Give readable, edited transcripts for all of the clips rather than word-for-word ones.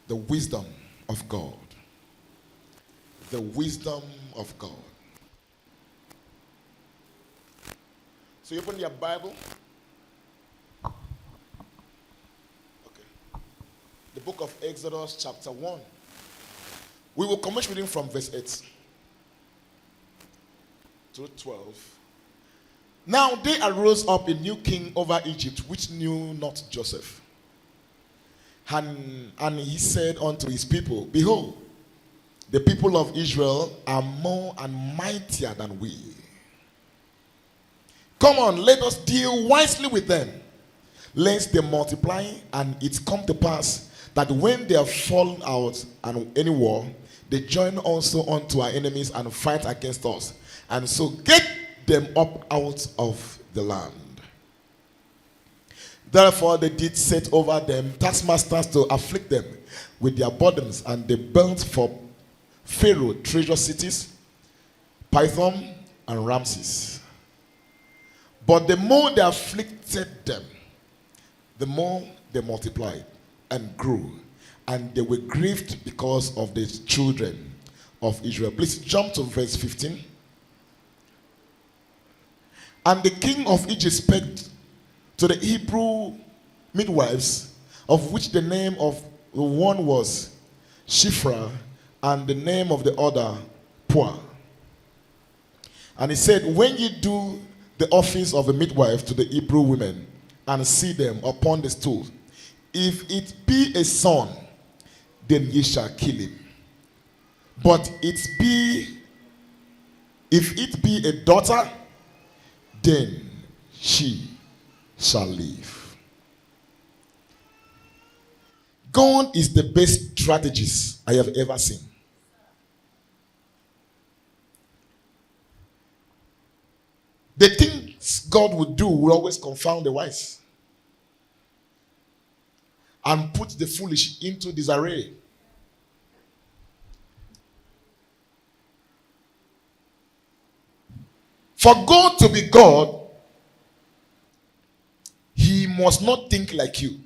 The wisdom of God. The wisdom of God. So you open your Bible. Okay. The book of Exodus chapter 1. We will commence reading from verse 8 to 12. Now there arose up a new king over Egypt, which knew not Joseph. And he said unto his people, Behold, the people of Israel are more and mightier than we. Come on, let us deal wisely with them, lest they multiply, and it come to pass that when they have fallen out and any war, they join also unto our enemies and fight against us, and so get them up out of the land. Therefore they did set over them taskmasters to afflict them with their burdens, and they built for Pharaoh treasure cities, Pithom and Ramses. But the more they afflicted them, the more they multiplied and grew, and they were grieved because of the children of Israel. Please jump to verse 15. And the king of Egypt spake to the Hebrew midwives, of which the name of the one was Shiphrah, and the name of the other Puah. And he said, when ye do the office of a midwife to the Hebrew women, and see them upon the stool, if it be a son, then ye shall kill him. But if it be a daughter, then she shall live. God is the best strategist I have ever seen. The things God would do will always confound the wise and put the foolish into disarray. For God to be God, he must not think like you.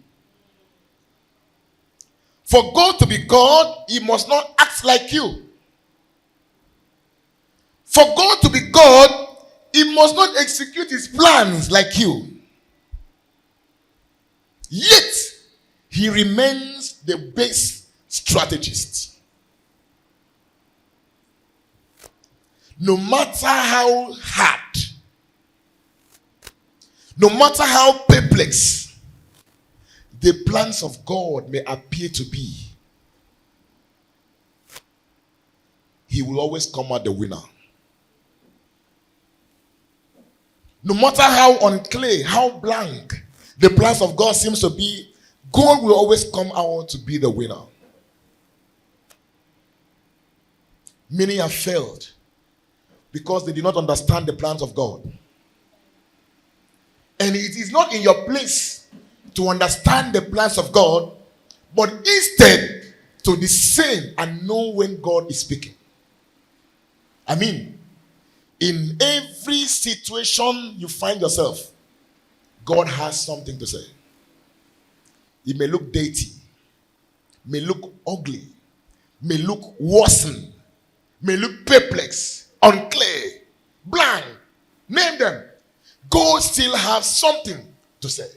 For God to be God, he must not act like you. For God to be God, he must not execute his plans like you. Yet, he remains the best strategist. No matter how hard, no matter how perplexed the plans of God may appear to be, he will always come out the winner. No matter how unclear, how blank the plans of God seems to be, God will always come out to be the winner. Many have failed because they did not understand the plans of God. And it is not in your place to understand the plans of God, but instead to discern and know when God is speaking. I mean, in every situation you find yourself, God has something to say. It may look dirty, may look ugly, may look worsened, may look perplexed, unclear, blank. Name them. God still has something to say.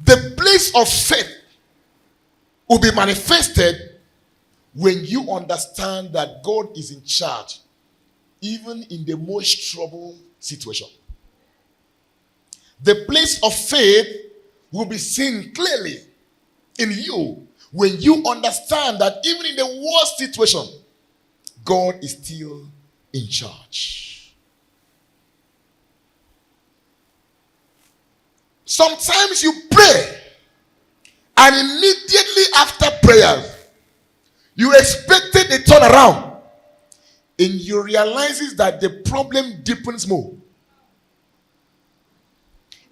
The place of faith will be manifested when you understand that God is in charge, even in the most troubled situation. The place of faith will be seen clearly in you when you understand that even in the worst situation, God is still in charge. Sometimes you pray, and immediately after prayer, you expected a turnaround, and you realize that the problem deepens more.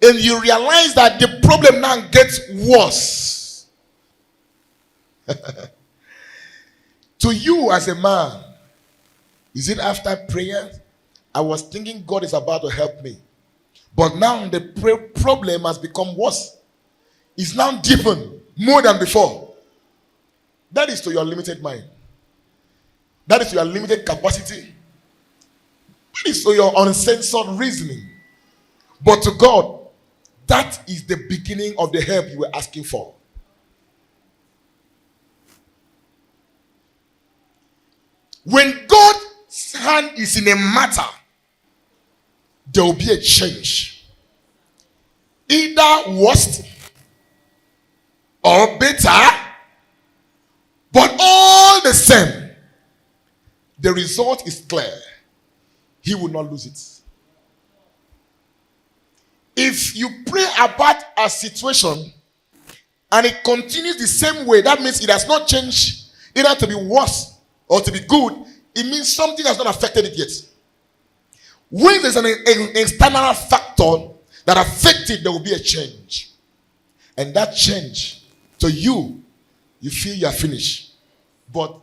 And you realize that the problem now gets worse. To you as a man, is it after prayer? I was thinking God is about to help me. But now the problem has become worse. It's now deepened. more than before. That is to your limited mind. That is to your limited capacity. That is to your uncensored reasoning. But to God, that is the beginning of the help you were asking for. When God's hand is in a matter, there will be a change. Either worse or better, but all the same, the result is clear. He will not lose it. If you pray about a situation and it continues the same way, that means it has not changed either to be worse or to be good. It means something has not affected it yet. When there's an external factor that affects it, there will be a change. And that change, to you, you feel you are finished. But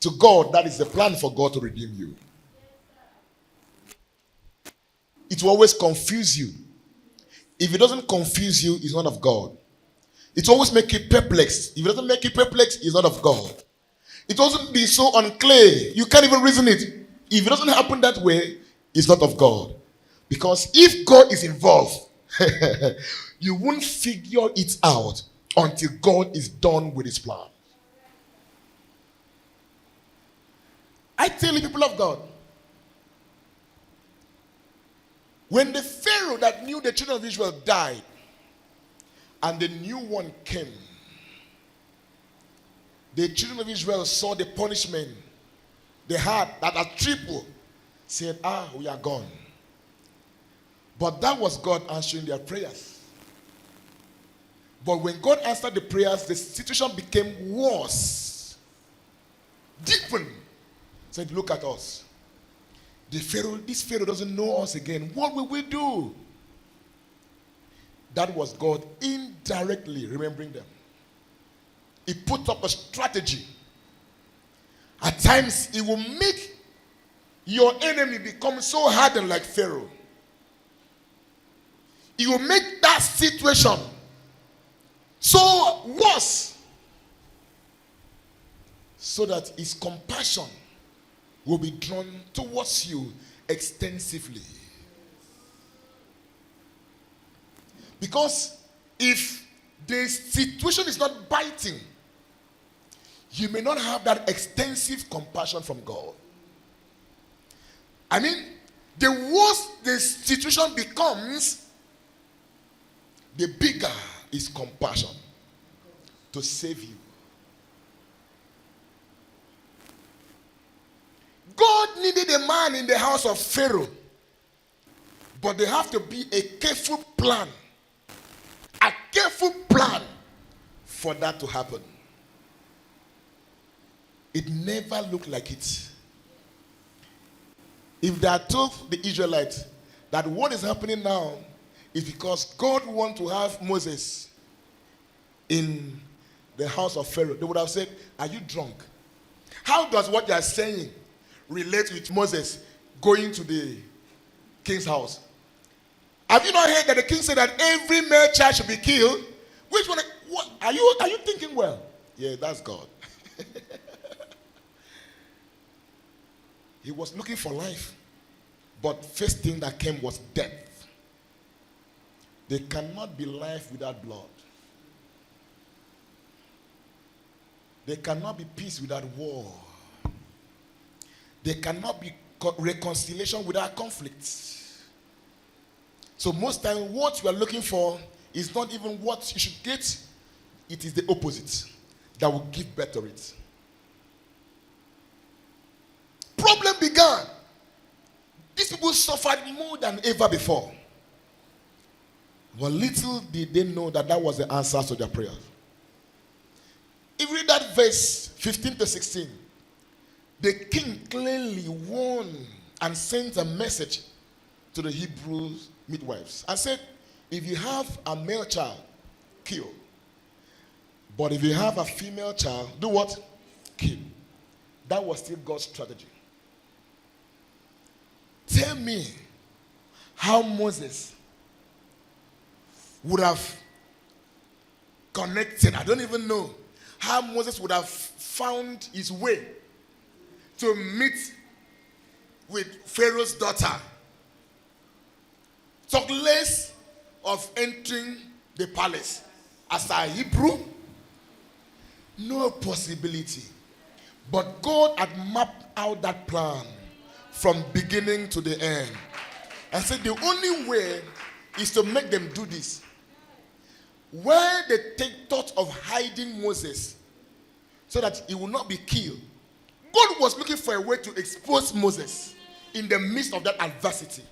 to God, that is the plan for God to redeem you. It will always confuse you. If it doesn't confuse you, it's not of God. It will always make you perplexed. If it doesn't make you perplexed, it's not of God. It doesn't be so unclear. You can't even reason it. If it doesn't happen that way, it's not of God. Because if God is involved, you won't figure it out until God is done with his plan. I tell you, people of God, when the Pharaoh that knew the children of Israel died, and the new one came, the children of Israel saw the punishment they had that are triple, said, we are gone. But that was God answering their prayers. But when God answered the prayers, the situation became worse, deepened. Said, look at us. This Pharaoh doesn't know us again. What will we do? That was God indirectly remembering them. He put up a strategy. At times, he will make your enemy become so hardened like Pharaoh. He will make that situation so worse, so that his compassion will be drawn towards you extensively. Because if the situation is not biting, you may not have that extensive compassion from God. I mean, the worse the situation becomes, the bigger is compassion to save you. God needed a man in the house of Pharaoh, but there have to be a careful plan. A careful plan for that to happen. It never looked like it. If they had told the Israelites that what is happening now is because God wants to have Moses in the house of Pharaoh, they would have said, are you drunk? How does what you are saying relate with Moses going to the king's house? Have you not heard that the king said that every male child should be killed? Which one? What, are you thinking well? Yeah, that's God. He was looking for life, but first thing that came was death. There cannot be life without blood. There cannot be peace without war. There cannot be reconciliation without conflict. So most times what you are looking for is not even what you should get. It is the opposite that will give birth to it. Problem began. These people suffered more than ever before. But little did they know that that was the answer to their prayers. If you read that verse 15 to 16, the king clearly warned and sent a message to the Hebrew midwives and said, if you have a male child, kill. But if you have a female child, do what? Kill. That was still God's strategy. Tell me how Moses would have connected. I don't even know how Moses would have found his way to meet with Pharaoh's daughter. Talk less of entering the palace. As a Hebrew, no possibility. But God had mapped out that plan from beginning to the end. And said the only way is to make them do this. Where they take thought of hiding Moses so that he will not be killed, God was looking for a way to expose Moses in the midst of that adversity.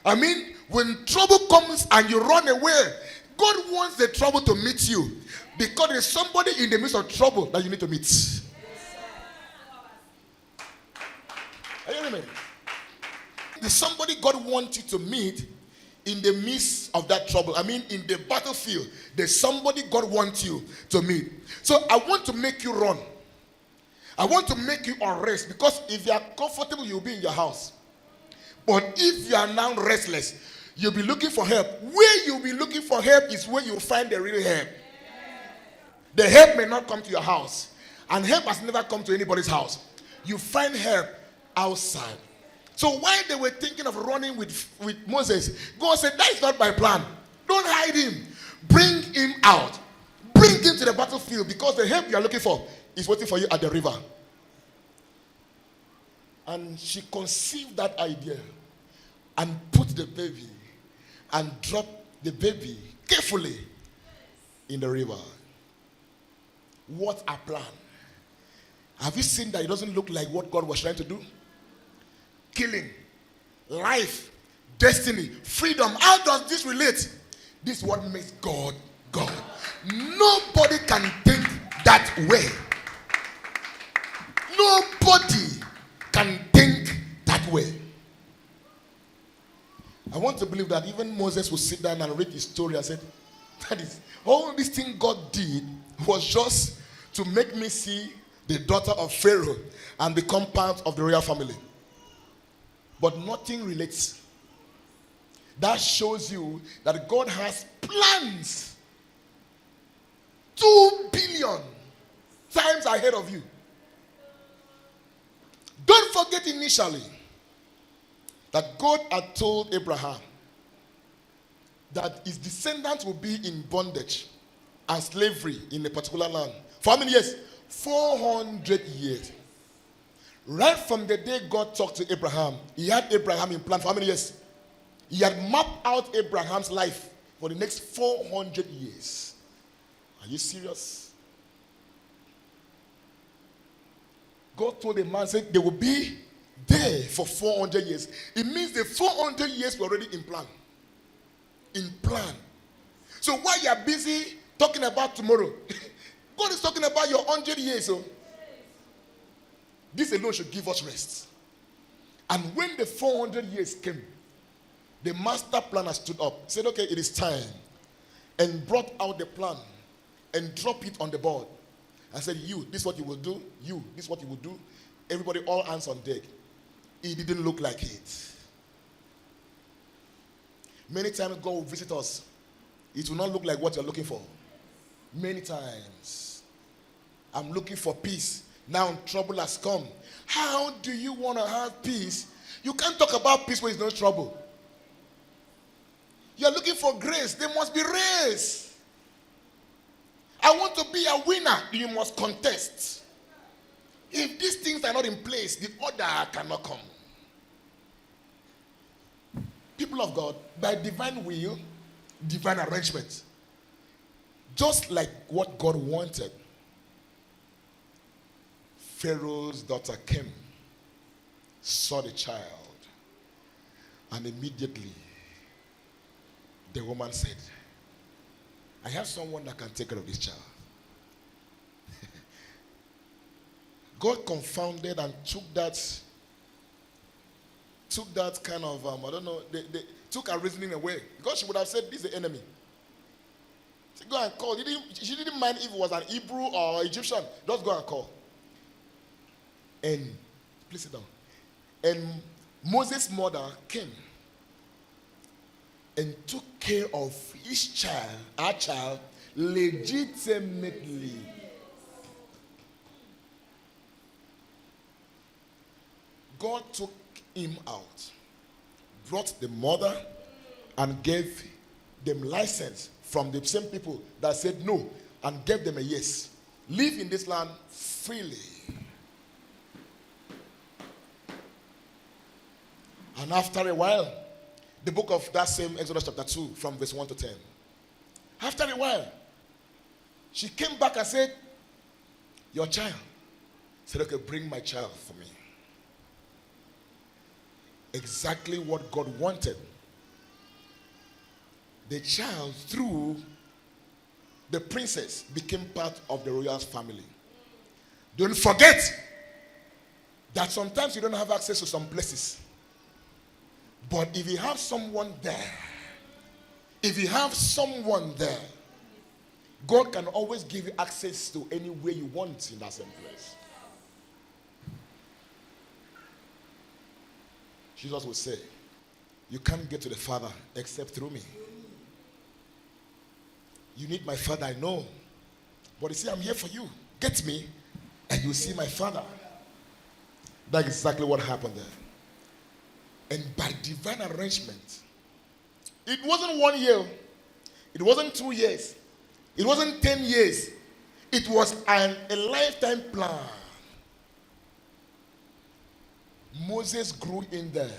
I mean, when trouble comes and you run away, God wants the trouble to meet you because there's somebody in the midst of trouble that you need to meet. Are you hearing me? There's somebody God wants you to meet in the midst of that trouble. I mean, in the battlefield, there's somebody God wants you to meet. So I want to make you run. I want to make you unrest, because if you are comfortable, you'll be in your house. But if you are now restless, you'll be looking for help. Where you'll be looking for help is where you'll find the real help. The help may not come to your house, and help has never come to anybody's house. You find help outside. So while they were thinking of running with Moses, God said, that is not my plan. Don't hide him. Bring him out. Bring him to the battlefield, because the help you are looking for is waiting for you at the river. And she conceived that idea and put the baby and dropped the baby carefully in the river. What a plan. Have you seen that it doesn't look like what God was trying to do? Killing, life, destiny, freedom. How does this relate? This is what makes God God. Nobody can think that way. Nobody can think that way. I want to believe that even Moses will sit down and read his story and say, that is, all this thing God did was just to make me see the daughter of Pharaoh and become part of the royal family. But nothing relates. That shows you that God has plans 2 billion times ahead of you. Don't forget initially that God had told Abraham that his descendants will be in bondage and slavery in a particular land. For how many years? 400 years. Right from the day God talked to Abraham, he had Abraham in plan for how many years? He had mapped out Abraham's life for the next 400 years. Are you serious? God told the man, said they will be there for 400 years. It means the 400 years were already in plan. In plan. So while you are busy talking about tomorrow, God is talking about your 100 years. So this alone should give us rest. And when the 400 years came, the master planner stood up, said, okay, it is time, and brought out the plan and dropped it on the board. I said, you, this is what you will do. You, this is what you will do. Everybody, all hands on deck. It didn't look like it. Many times God will visit us. It will not look like what you're looking for. Many times. I'm looking for peace. Now trouble has come. How do you want to have peace? You can't talk about peace when there's no trouble. You're looking for grace. There must be race. I want to be a winner. You must contest. If these things are not in place, the order cannot come. People of God, by divine will, divine arrangement, just like what God wanted, Pharaoh's daughter came, saw the child, and immediately the woman said, I have someone that can take care of this child. God confounded and took that kind of, I don't know, they took her reasoning away. Because she would have said, this is the enemy. She go and call. She didn't mind if it was an Hebrew or Egyptian. Just go and call. And, please sit down. And Moses' mother came and took care of his child, our child, Legitimately. God took him out, brought the mother, and gave them license from the same people that said no, and gave them a yes. Live in this land freely. And after a while, the book of that same Exodus chapter 2 from verse 1 to 10. After a while, she came back and said, your child. Said, okay, bring my child for me. Exactly what God wanted. The child, through the princess, became part of the royal family. Don't forget that sometimes you don't have access to some places. But if you have someone there, God can always give you access to anywhere you want in that same place. Jesus would say, you can't get to the Father except through me. You need my Father, I know. But he said, I'm here for you. Get me, and you'll see my Father. That's exactly what happened there. And by divine arrangement, it wasn't 1 year, it wasn't 2 years, it wasn't 10 years. It was a lifetime plan. Moses grew in there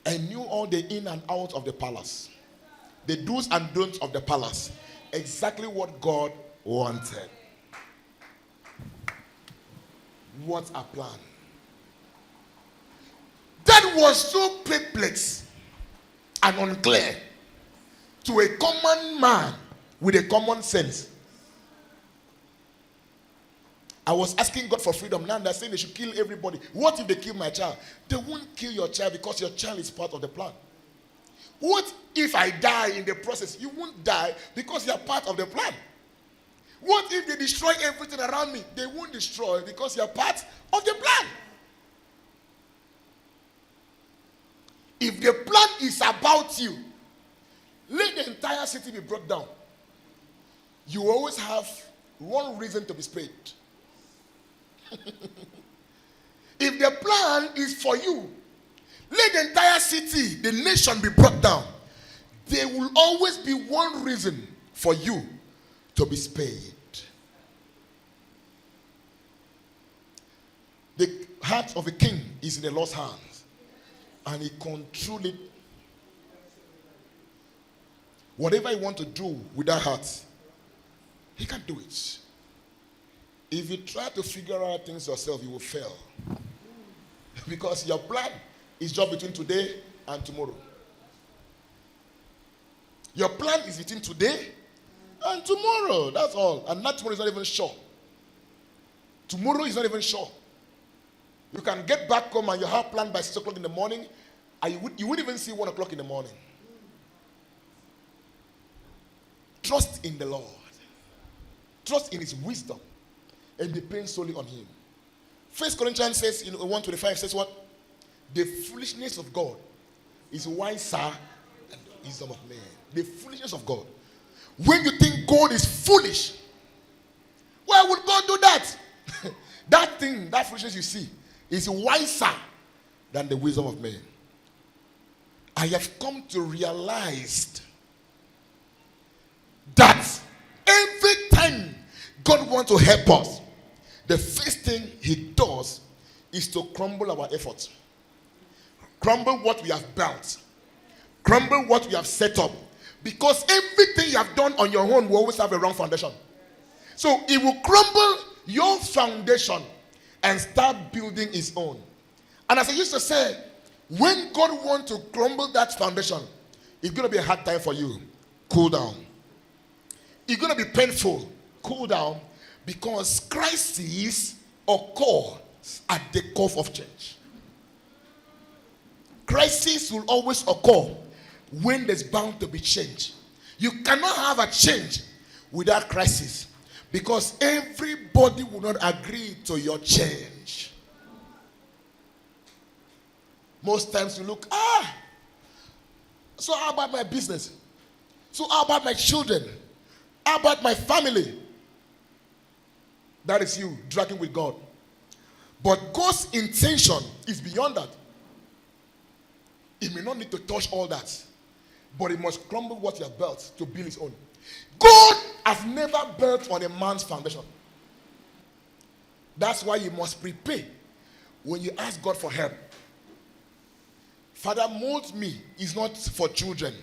and knew all the in and out of the palace, the do's and don'ts of the palace, exactly what God wanted. What a plan. That was so perplexed and unclear to a common man with a common sense. I was asking God for freedom. Now they're saying they should kill everybody. What if they kill my child? They won't kill your child because your child is part of the plan. What if I die in the process? You won't die because you are part of the plan. What if they destroy everything around me? They won't destroy because you are part of the plan. If the plan is about you, let the entire city be brought down. You always have one reason to be sprayed. If the plan is for you, let the entire city, the nation be brought down. There will always be one reason for you to be spared. The heart of a king is in the Lord's hands, and he controls it. Whatever you want to do with that heart, he can do it. If you try to figure out things yourself, you will fail. Because your plan is just between today and tomorrow. Your plan is between today and tomorrow. That's all. And that tomorrow is not even sure. Tomorrow is not even sure. You can get back home and you have planned by 6 o'clock in the morning, and you wouldn't even see 1 o'clock in the morning. Trust in the Lord. Trust in his wisdom. And depend solely on him. 1 Corinthians says in 1:25 says what? The foolishness of God is wiser than the wisdom of man. The foolishness of God. When you think God is foolish, why would God do that? That thing, that foolishness you see, is wiser than the wisdom of man. I have come to realize that every time God wants to help us, the first thing he does is to crumble our efforts. Crumble what we have built. Crumble what we have set up. Because everything you have done on your own will always have a wrong foundation. So he will crumble your foundation and start building his own. And as I used to say, when God wants to crumble that foundation, it's going to be a hard time for you. Cool down. It's going to be painful. Cool down. Because crises occur at the curve of change. Crises will always occur when there's bound to be change. You cannot have a change without crisis, because everybody will not agree to your change. Most times you look, so how about my business? So how about my children? How about my family? That is you dragging with God. But God's intention is beyond that. He may not need to touch all that, but he must crumble what he has built to build his own. God has never built on a man's foundation. That's why you must prepare when you ask God for help. Father, mold me is not for children.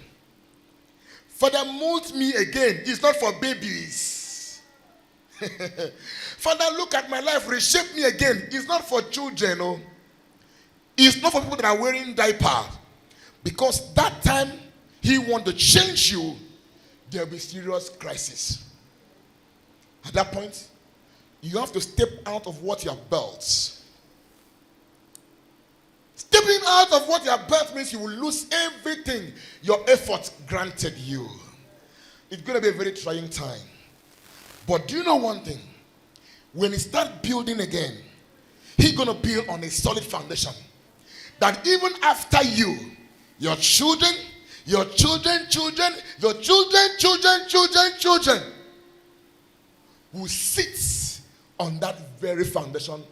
Father, mold me again is not for babies. Father, look at my life, reshape me again. It's not for children. Oh. It's not for people that are wearing diapers. Because that time he wants to change you, there will be serious crisis. At that point, you have to step out of what you have built. Stepping out of what you have built means you will lose everything your effort granted you. It's going to be a very trying time. But do you know one thing? When he starts building again, he's going to build on a solid foundation. That even after you, your children, your children, your children will sit on that very foundation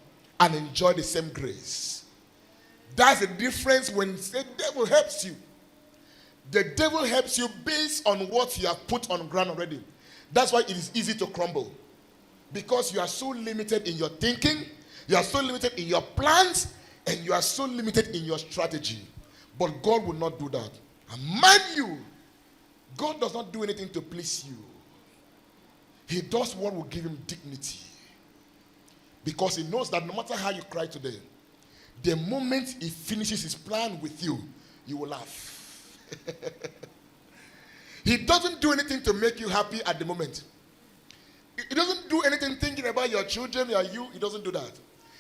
and enjoy the same grace. That's the difference when the devil helps you. The devil helps you based on what you have put on ground already. That's why it is easy to crumble. Because you are so limited in your thinking, you are so limited in your plans, and you are so limited in your strategy. But God will not do that. And mind you, God does not do anything to please you. He does what will give him dignity. Because he knows that no matter how you cry today, the moment he finishes his plan with you, you will laugh. He doesn't do anything to make you happy at the moment. He doesn't do anything thinking about your children or you. He doesn't do that.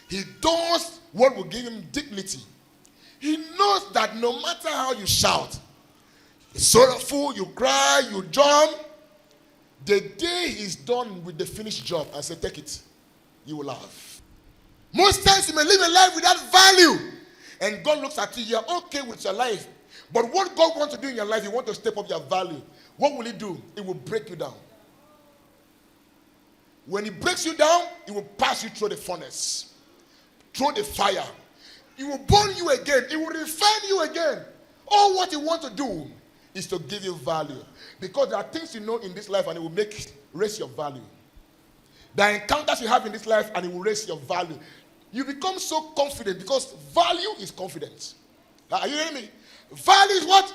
He does what will give him dignity. He knows that no matter how you shout, you're sorrowful, you cry, you jump, the day he's done with the finished job and say, take it, you will laugh. Most times you may live a life without value. And God looks at you, you're okay with your life. But what God wants to do in your life, he wants to step up your value. What will he do? It will break you down. When he breaks you down, he will pass you through the furnace, through the fire. He will burn you again. He will refine you again. All what he wants to do is to give you value. Because there are things you know in this life and it will raise your value. There are encounters you have in this life and it will raise your value. You become so confident because value is confidence. Are you hearing me? Value is what?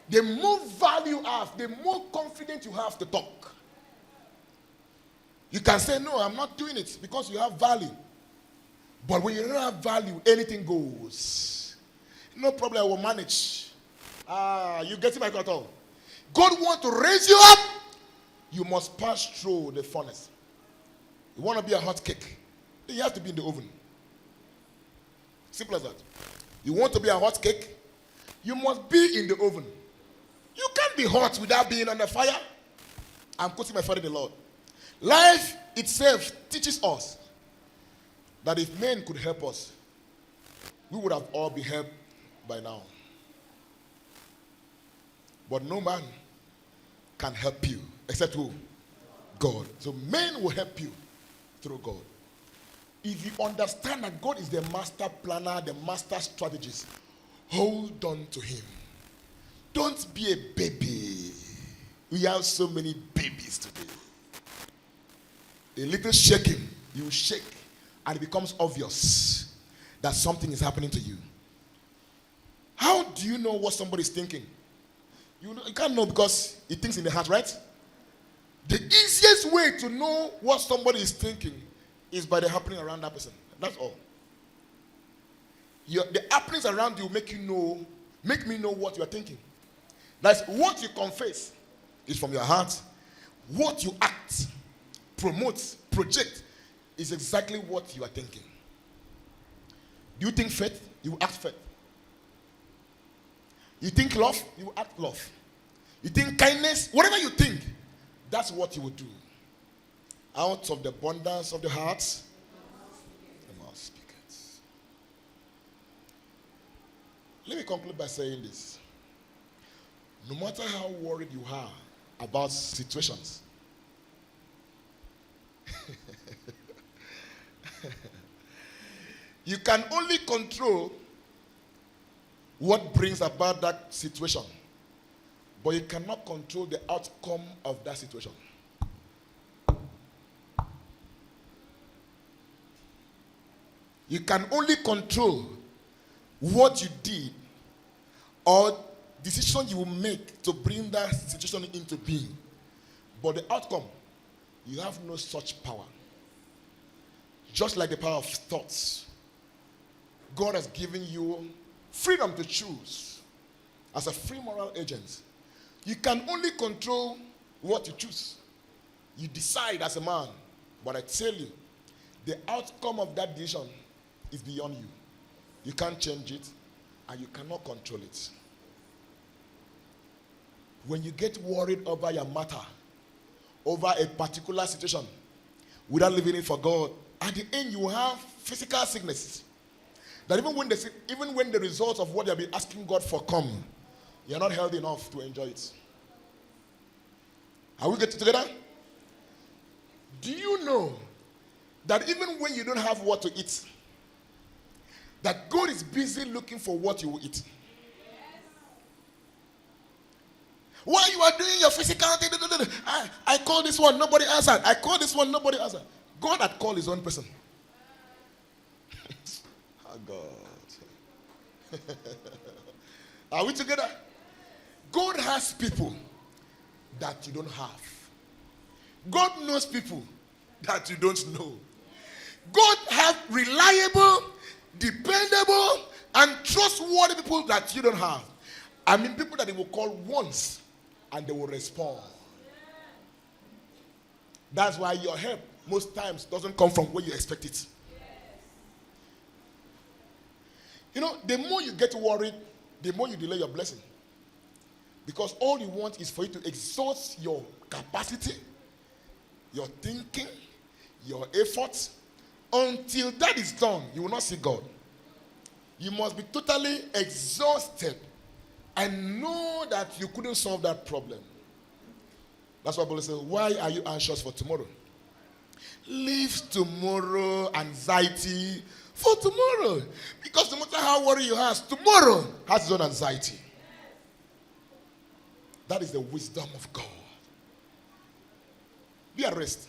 The more value you have, the more confident you have to talk. You can say, no, I'm not doing it because you have value. But when you don't have value, anything goes. No problem, I will manage. You getting my thought? God wants to raise you up. You must pass through the furnace. You want to be a hot cake, then you have to be in the oven. Simple as that. You want to be a hot cake, you must be in the oven. You can't be hot without being on the fire. I'm quoting my father in the Lord. Life itself teaches us that if men could help us, we would have all been helped by now. But no man can help you except who? God. So men will help you through God. If you understand that God is the master planner, the master strategist, hold on to him. Don't be a baby. We have so many babies today. A little shaking, you shake, and it becomes obvious that something is happening to you. How do you know what somebody is thinking? You can't know because he thinks in the heart, right? The easiest way to know what somebody is thinking is by the happening around that person. That's all. The happenings around you make me know what you are thinking. That's what you confess is from your heart. What you act, promote, project is exactly what you are thinking. Do you think faith? You act faith. You think love? You act love. You think kindness? Whatever you think, that's what you will do. Out of the abundance of the heart, the mouth speaketh. Let me conclude by saying this. No matter how worried you are about situations. You can only control what brings about that situation, but you cannot control the outcome of that situation. You can only control what you did or decision you will make to bring that situation into being. But the outcome, you have no such power. Just like the power of thoughts. God has given you freedom to choose as a free moral agent. You can only control what you choose. You decide as a man. But I tell you, the outcome of that decision is beyond you. You can't change it, and you cannot control it. When you get worried over your matter, over a particular situation, without leaving it for God, at the end you will have physical sicknesses. That even when the results of what you have been asking God for come, you're not healthy enough to enjoy it. Are we getting together? Do you know that even when you don't have what to eat, that God is busy looking for what you will eat? While you are doing your physical thing, I call this one, nobody answered. I call this one, nobody answered. God had called his own person. Oh God. Are we together? God has people that you don't have. God knows people that you don't know. God have reliable, dependable, and trustworthy people that you don't have. I mean, people that he will call once and they will respond. That's why your help most times doesn't come from where you expect it. You know, the more you get worried, the more you delay your blessing. Because all you want is for you to exhaust your capacity, your thinking, your efforts. Until that is done, you will not see God. You must be totally exhausted and know that you couldn't solve that problem. That's why Paul says, why are you anxious for tomorrow? Leave tomorrow anxiety for tomorrow. Because no matter how worried you are, tomorrow has its own anxiety. That is the wisdom of God. Be at rest.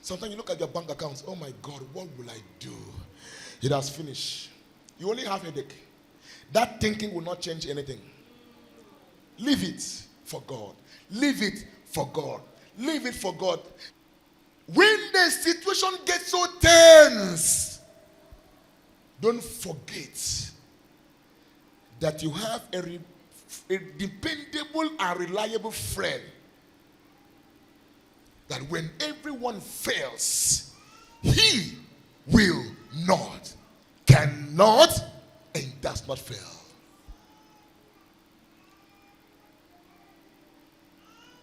Sometimes you look at your bank accounts, oh my God, what will I do? It has finished. You only have a headache. That thinking will not change anything. Leave it for God. Leave it for God. Leave it for God. When the situation gets so tense, don't forget that you have a dependable and reliable friend. That when everyone fails, he will not, cannot, and does not fail.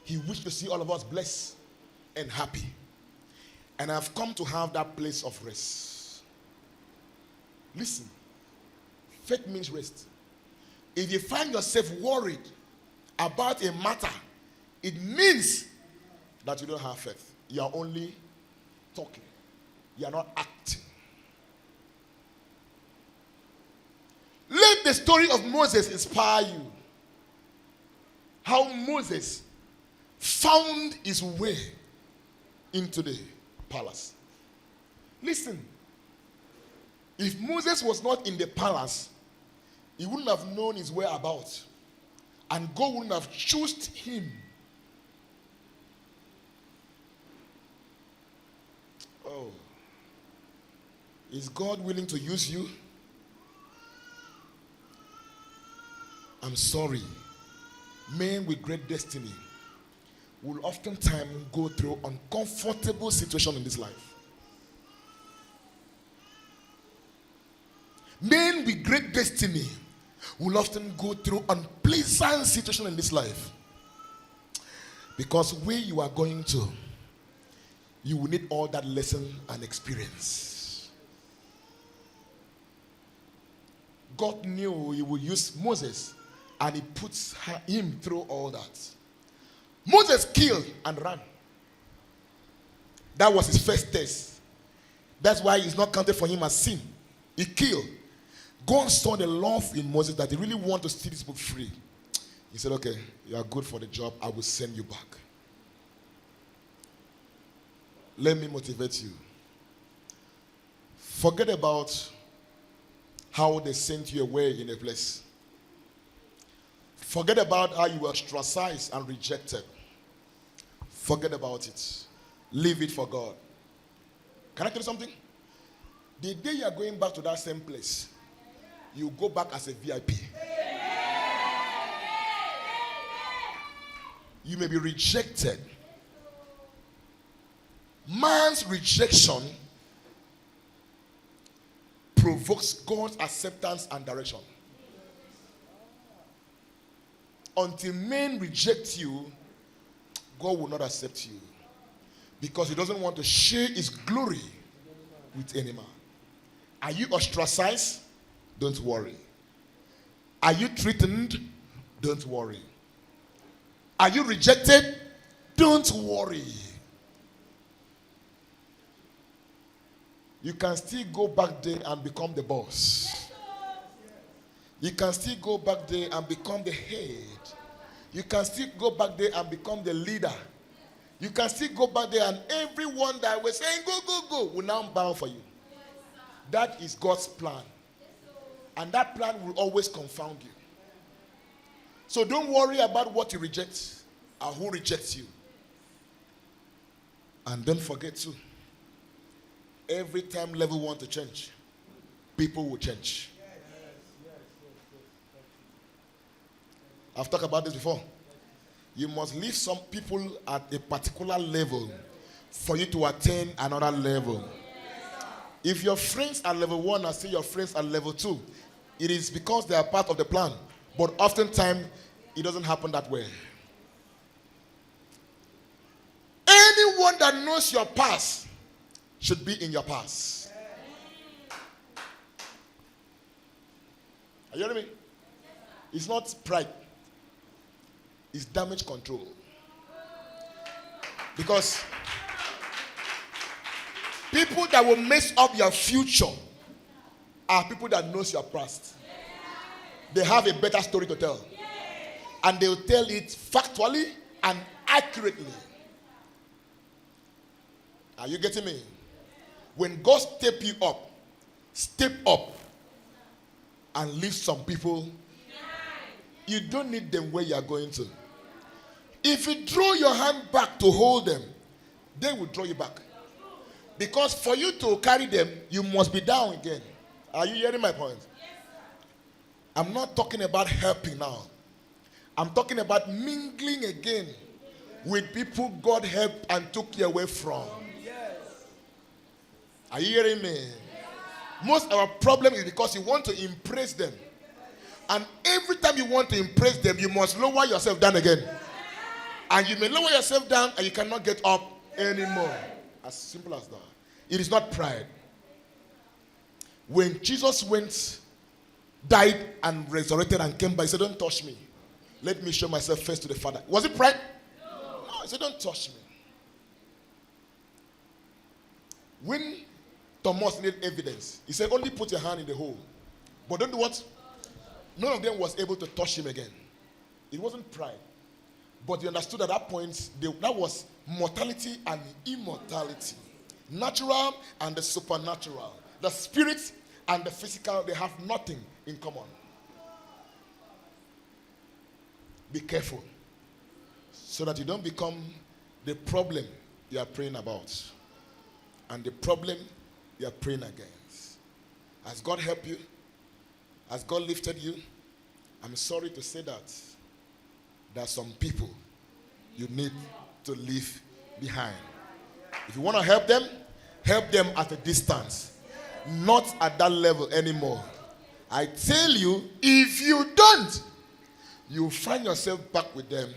He wished to see all of us blessed and happy. And I've come to have that place of rest. Listen, faith means rest. If you find yourself worried about a matter, it means that you don't have faith. You are only talking. You are not acting. Let the story of Moses inspire you. How Moses found his way into the palace. Listen, if Moses was not in the palace, he wouldn't have known his way about. And God wouldn't have chosen him. Oh. Is God willing to use you? I'm sorry. Men with great destiny will oftentimes go through uncomfortable situations in this life. Men with great destiny will often go through unpleasant situations in this life. Because where you are going to, you will need all that lesson and experience. God knew he would use Moses, and he puts him through all that. Moses killed and ran. That was his first test. That's why it's not counted for him as sin. He killed. God saw the love in Moses that he really wanted to see this book free. He said, okay, you are good for the job. I will send you back. Let me motivate you. Forget about how they sent you away in a place. Forget about how you were ostracized and rejected. Forget about it. Leave it for God. Can I tell you something? The day you are going back to that same place, you go back as a VIP. You may be rejected. Man's rejection provokes God's acceptance and direction. Until men reject you, God will not accept you. Because he doesn't want to share his glory with any man. Are you ostracized? Don't worry. Are you threatened? Don't worry. Are you rejected? Don't worry. You can still go back there and become the boss. You can still go back there and become the head. You can still go back there and become the leader. You can still go back there and everyone that was saying, go, go, go, will now bow for you. That is God's plan. And that plan will always confound you. So don't worry about what you reject or who rejects you. And don't forget too, every time level want to change, people will change. I've talked about this before. You must leave some people at a particular level for you to attain another level. If your friends are level 1 and say your friends are level 2, it is because they are part of the plan. But oftentimes, it doesn't happen that way. Anyone that knows your past should be in your past. Are you hearing me? It's not pride. It's damage control. Because people that will mess up your future are people that knows your past. They have a better story to tell. And they will tell it factually and accurately. Are you getting me? When God step up and leave some people, you don't need them where you are going to. If you draw your hand back to hold them, they will draw you back. Because for you to carry them, you must be down again. Are you hearing my point? I'm not talking about helping now. I'm talking about mingling again with people God helped and took you away from. Are you hearing me? Most of our problem is because you want to impress them. And every time you want to impress them, you must lower yourself down again. And you may lower yourself down and you cannot get up anymore. As simple as that. It is not pride. When Jesus died and resurrected and came back, he said, don't touch me. Let me show myself first to the Father. Was it pride? No, he said, don't touch me. When Thomas needed evidence, he said, only put your hand in the hole. But don't do what? None of them was able to touch him again. It wasn't pride. But they understood at that point, that was mortality and immortality. Natural and the supernatural. The spirit and the physical, they have nothing in common. Be careful so that you don't become the problem you are praying about and the problem you are praying against. Has God helped you? Has God lifted you? I'm sorry to say that there are some people you need to leave behind. If you want to help them at a distance, not at that level anymore. I tell you, if you don't, you will find yourself back with them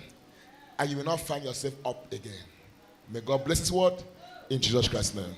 and you will not find yourself up again. May God bless his word in Jesus Christ's name.